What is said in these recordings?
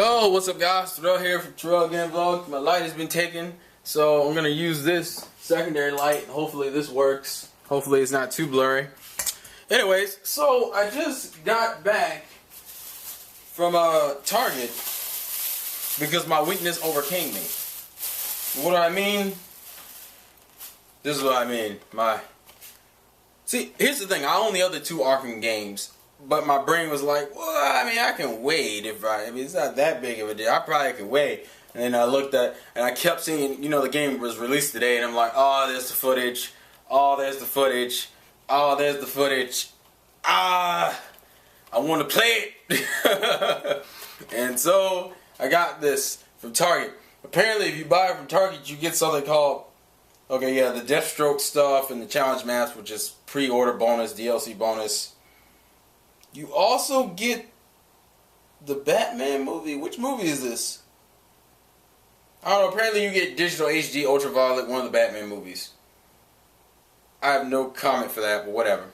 Yo, what's up guys? Terrell here from Terrell Again Vlog. My light has been taken, so I'm going to use this secondary light. Hopefully this works. Hopefully it's not too blurry. Anyways, so I just got back from Target because my weakness overcame me. What do I mean? This is what I mean. See, here's the thing. I own the other two Arkham games. But my brain was like, well, I mean, I can wait I mean, it's not that big of a deal. I probably can wait. And then I looked at, and I kept seeing, the game was released today, and I'm like, oh, there's the footage. Oh, there's the footage. Oh, there's the footage. I want to play it. And so I got this from Target. Apparently, if you buy it from Target, you get something called, the Deathstroke stuff and the challenge maps, which is pre-order bonus, DLC bonus. You also get the Batman movie. Which movie is this? I don't know. Apparently you get digital HD ultraviolet, one of the Batman movies. I have no comment for that, but whatever.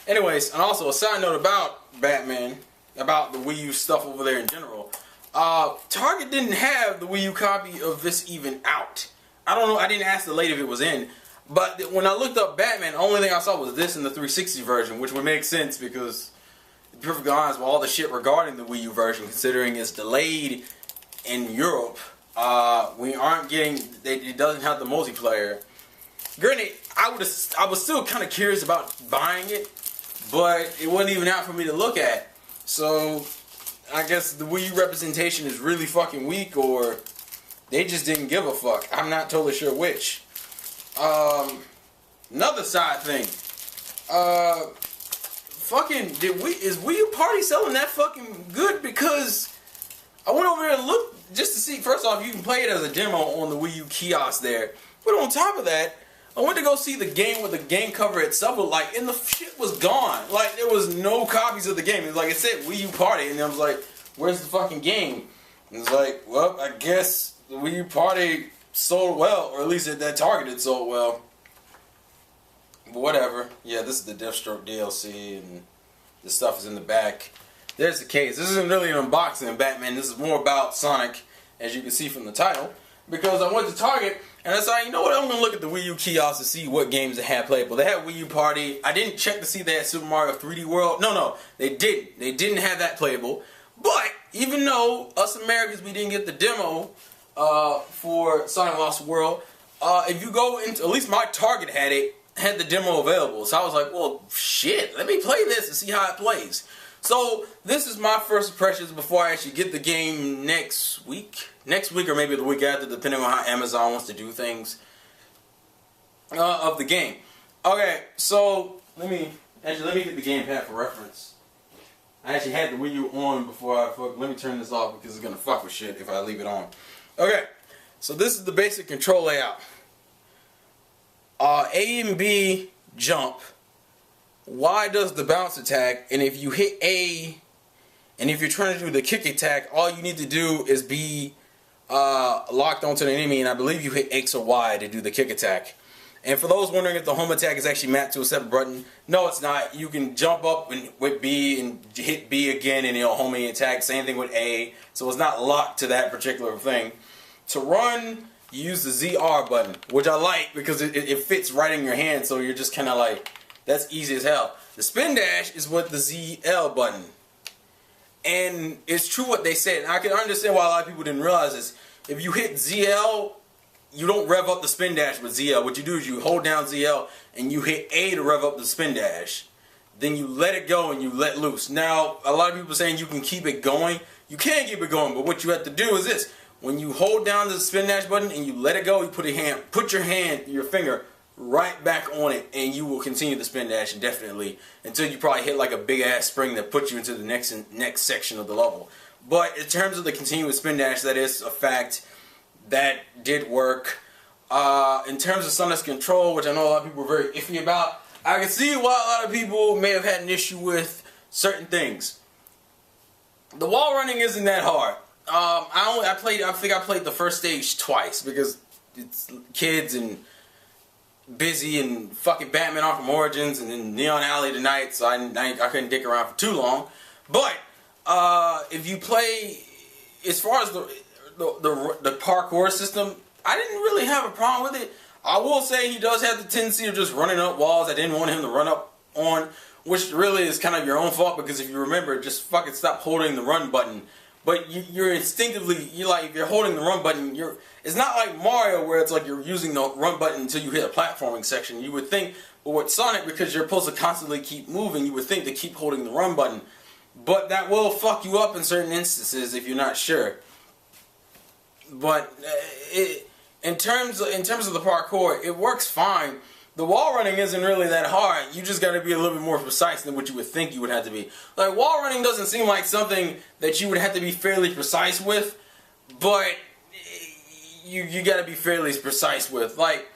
Anyways, and also a side note about Batman, about the Wii U stuff over there in general. Target didn't have the Wii U copy of this even out. I don't know. I didn't ask the lady if it was in. But when I looked up Batman, the only thing I saw was this in the 360 version, which would make sense because, to be perfectly honest, with all the shit regarding the Wii U version, considering it's delayed in Europe, we aren't getting. It doesn't have the multiplayer. Granted, I was still kind of curious about buying it, but it wasn't even out for me to look at. So I guess the Wii U representation is really fucking weak, or they just didn't give a fuck. I'm not totally sure which. Another side thing. Is Wii U Party selling that fucking good? Because I went over there and looked just to see. First off, you can play it as a demo on the Wii U kiosk there. But on top of that, I went to go see the game with the game cover itself, and the shit was gone. Like, there was no copies of the game. It was like, it said Wii U Party, and I was like, where's the fucking game? And it's like, well, I guess the Wii U Party sold well, or at least at that Target it sold well. But whatever. Yeah, this is the Deathstroke DLC, and the stuff is in the back. There's the case. This isn't really an unboxing of Batman. This is more about Sonic, as you can see from the title. Because I went to Target, and I said, you know what, I'm going to look at the Wii U kiosk to see what games they had playable. They had Wii U Party. I didn't check to see they had Super Mario 3D World. No, they didn't. They didn't have that playable. But, even though us Americans, we didn't get the demo for Sonic Lost World, if you go into, at least my Target had the demo available. So I was like, well, shit, let me play this and see how it plays. So this is my first impressions before I actually get the game next week. Next week or maybe the week after, depending on how Amazon wants to do things of the game. Okay, so let me get the gamepad for reference. I actually had the Wii U on before let me turn this off because it's going to fuck with shit if I leave it on. Okay, so this is the basic control layout. A and B jump. Y does the bounce attack, and if you hit A, and if you're trying to do the kick attack, all you need to do is be locked onto the enemy, and I believe you hit X or Y to do the kick attack. And for those wondering if the home attack is actually mapped to a separate button, no, it's not. You can jump up with B and hit B again, and it'll home attack. Same thing with A, so it's not locked to that particular thing. To run, you use the ZR button, which I like because it fits right in your hand, so you're just kind of like, that's easy as hell. The spin dash is with the ZL button. And it's true what they said. And I can understand why a lot of people didn't realize this. If you hit ZL, you don't rev up the spin dash with ZL. What you do is you hold down ZL and you hit A to rev up the spin dash. Then you let it go and you let loose. Now, a lot of people are saying you can keep it going. You can keep it going, but what you have to do is this. When you hold down the spin dash button and you let it go, you put your finger right back on it, and you will continue the spin dash indefinitely until you probably hit like a big ass spring that puts you into the next section of the level. But in terms of the continuous spin dash, that is a fact that did work. In terms of Sonic's control, which I know a lot of people were very iffy about, I can see why a lot of people may have had an issue with certain things. The wall running isn't that hard. I think I played the first stage twice because it's kids and busy and fucking Batman Arkham Origins and then Neon Alley tonight, so I couldn't dick around for too long. But if you play as far as the parkour system, I didn't really have a problem with it. I will say he does have the tendency of just running up walls I didn't want him to run up on, which really is kind of your own fault, because if you remember, just fucking stop holding the run button. But you're instinctively, if you're holding the run button, it's not like Mario where it's like you're using the run button until you hit a platforming section. You would think, but with Sonic, because you're supposed to constantly keep moving, you would think to keep holding the run button. But that will fuck you up in certain instances if you're not sure. But in terms of the parkour, it works fine. The wall running isn't really that hard. You just got to be a little bit more precise than what you would think you would have to be. Like, wall running doesn't seem like something that you would have to be fairly precise with, but you got to be fairly precise with. Like,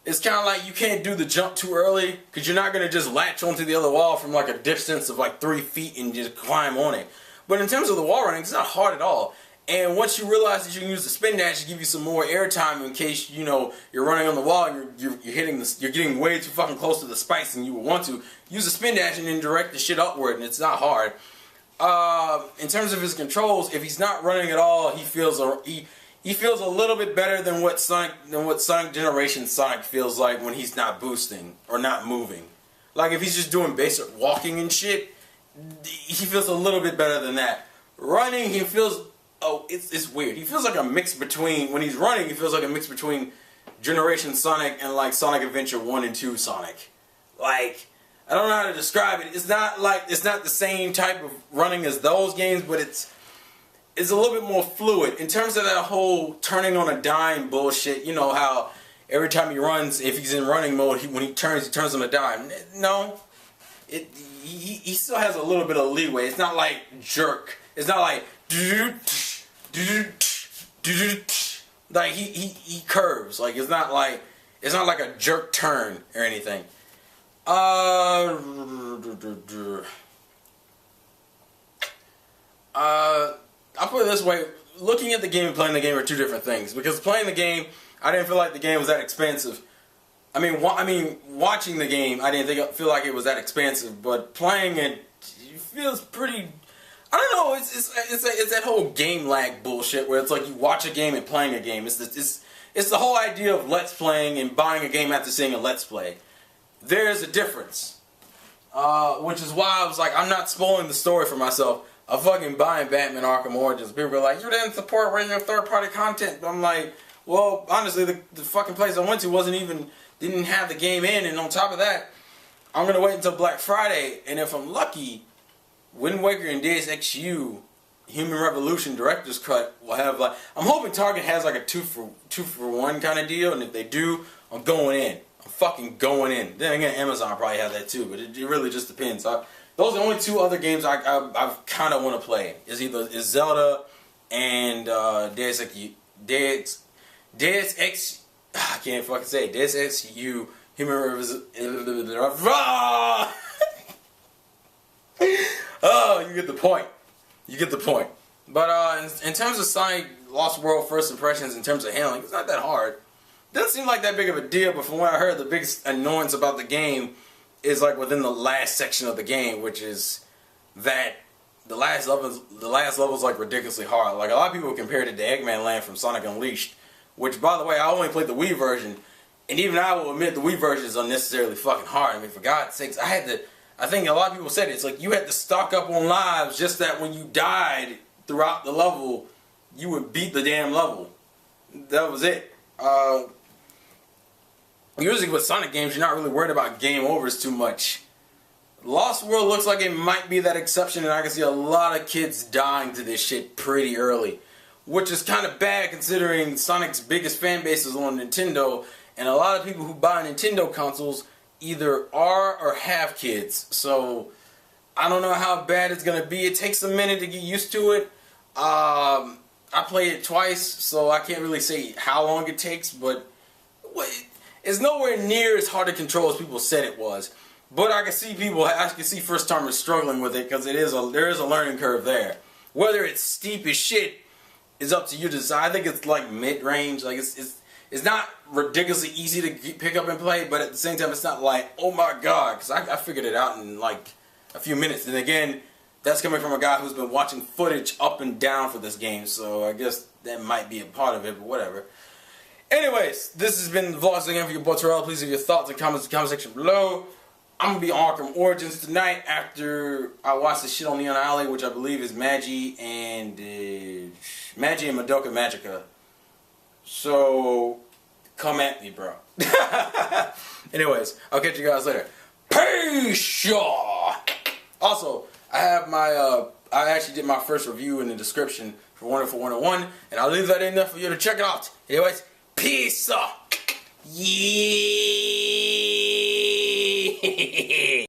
it's kind of like you can't do the jump too early, because you're not going to just latch onto the other wall from like a distance of like 3 feet and just climb on it. But in terms of the wall running, it's not hard at all. And once you realize that you can use the spin dash to give you some more airtime in case you're running on the wall and you're getting way too fucking close to the spikes and you would want to use the spin dash and then direct the shit upward, and it's not hard. In terms of his controls, if he's not running at all, he feels a little bit better than what Sonic Generation Sonic feels like when he's not boosting or not moving. Like if he's just doing basic walking and shit, he feels a little bit better than that. Running, he feels. Oh, it's weird. He feels like a mix between, when he's running, he feels like a mix between Generation Sonic and like Sonic Adventure 1 and 2 Sonic. Like, I don't know how to describe it. It's not the same type of running as those games, but it's a little bit more fluid. In terms of that whole turning on a dime bullshit, you know how every time he runs, if he's in running mode, when he turns on a dime. No. He still has a little bit of leeway. It's not like jerk. It's not like like he curves. Like it's not like a jerk turn or anything. I'll put it this way: looking at the game and playing the game are two different things. Because playing the game, I didn't feel like the game was that expansive. I mean, watching the game, I didn't feel like it was that expansive. But playing it feels pretty. I don't know. It's that whole game lag bullshit where it's like you watch a game and playing a game. It's the whole idea of let's playing and buying a game after seeing a let's play. There's a difference, which is why I was like, I'm not spoiling the story for myself. I'm fucking buying Batman Arkham Origins. People are like, you didn't support regular third-party content. But I'm like, well, honestly, the fucking place I went to didn't have the game in, and on top of that, I'm gonna wait until Black Friday, and if I'm lucky, Wind Waker and Deus Ex U Human Revolution Director's Cut will have like, I'm hoping Target has like a 2 for 1 kind of deal, and if they do, I'm going in. I'm fucking going in. Then again, Amazon probably has that too, but it really just depends. Those are the only 2 other games I kind of want to play. Is Zelda and Deus Ex. I can't fucking say it. Deus Ex U Human Revolution. Oh, you get the point. You get the point. But in terms of Sonic Lost World first impressions, in terms of handling, it's not that hard. Doesn't seem like that big of a deal, but from what I heard, the biggest annoyance about the game is like within the last section of the game, which is that the last level is like ridiculously hard. Like a lot of people compared it to Eggman Land from Sonic Unleashed, which, by the way, I only played the Wii version, and even I will admit the Wii version is unnecessarily fucking hard. I mean, for God's sakes, I think a lot of people said it. It's like you had to stock up on lives just that when you died throughout the level, you would beat the damn level. That was it. Usually with Sonic games, you're not really worried about game overs too much. Lost World looks like it might be that exception, and I can see a lot of kids dying to this shit pretty early. Which is kind of bad considering Sonic's biggest fan base is on Nintendo, and a lot of people who buy Nintendo consoles either are or have kids. So I don't know how bad it's going to be. It takes a minute to get used to it. I played it twice, so I can't really say how long it takes, but it's nowhere near as hard to control as people said it was. But I can see first timers struggling with it because there is a learning curve there. Whether it's steep as shit is up to you to decide. I think it's like mid-range. Like it's not ridiculously easy to pick up and play, but at the same time, it's not like, oh my god, because I figured it out in like a few minutes. And again, That's coming from a guy who's been watching footage up and down for this game, so I guess that might be a part of it, but whatever. Anyways, this has been the vlogs again for your boy Terrell. Please leave your thoughts and comments in the comment section below. I'm going to be on Arkham Origins tonight after I watch the shit on Neon Alley, which I believe is Magi and Madoka Magica. So, come at me, bro. Anyways, I'll catch you guys later. Peace! Also, I have my, I actually did my first review in the description for Wonderful 101, and I'll leave that in there for you to check it out. Anyways, peace! Yeah!